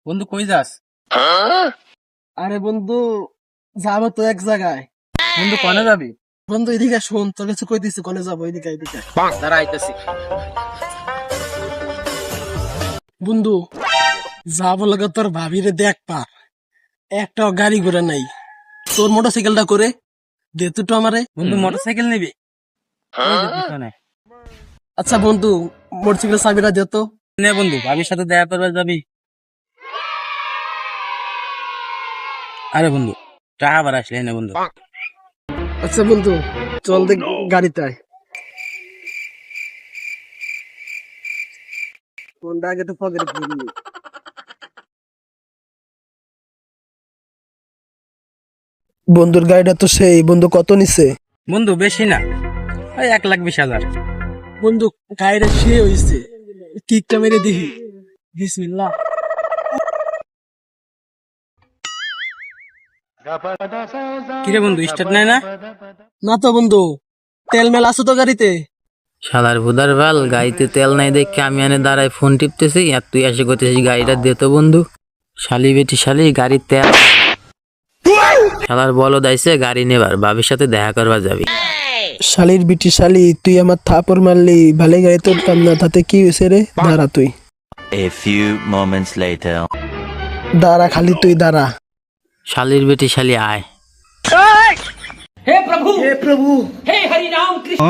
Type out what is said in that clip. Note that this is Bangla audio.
বন্ধু কই যাস? আরে বন্ধু, যাবো তো এক জায়গায়। বন্ধু কনে যাবি? বন্ধু এদিকে শোন, তোর কাছে কই দিছি কনে যাবো, এদিকে এদিকে। দাঁড়া আইতাছি। বন্ধু যাবো লাগে তোর ভাবিরে দেখ পা, একটাও গাড়ি ঘোড়া নাই। তোর মোটরসাইকেলটা করে দে তো আমারে। বন্ধু মোটরসাইকেল নিবি? ওই যে পিছনে। আচ্ছা বন্ধু, মোটরসাইকেল চাবিটা দে তো। নে বন্ধু, ভাবির সাথে দেখা করবে যাবি? আরে বন্ধু, টাকা আবার আসলে না বন্ধু। আচ্ছা বন্ধু, চল দেখ গাড়িতে আয়। ফোনটা আগে তো পকেটে পুরে নি। বন্ধুর গাড়িটা তো সেই, বন্ধু কত নিছে? বন্ধু বেশি না, ওই 1,20,000। বন্ধু গাড়িটা সে হইছে, কিকটা মেরে দেখি। বিসমিল্লাহ। কিরে বন্ধু, স্টার্ট নাই না? না তো বন্ধু, তেল মেল আছে তো গাড়িতে? শালার ভুদার ভাল, গাড়িতে তেল নাই দেখে আমি এনে দাঁড়ায় ফোন টিপতেছি আর তুই এসে করতেছিস গাড়িটা দে তো বন্ধু। শালি বেটি শালি, গাড়ির তেল। শালার বলো দাইছে গাড়ি নেবার, ভাবির সাথে দেখা করবা যাবি। শালির বিটি শালি, তুই আমার থাপড় মারলি, ভালো গাড়ি তুলতাম না, তাতে কি হয়েছে রে? দাঁড়া তুই, A few moments later. দাঁড়া, খালি তুই দাঁড়া। শালির বেটি শালি আয়। হে প্রভু, হে হরি রাম কৃষ্ণ।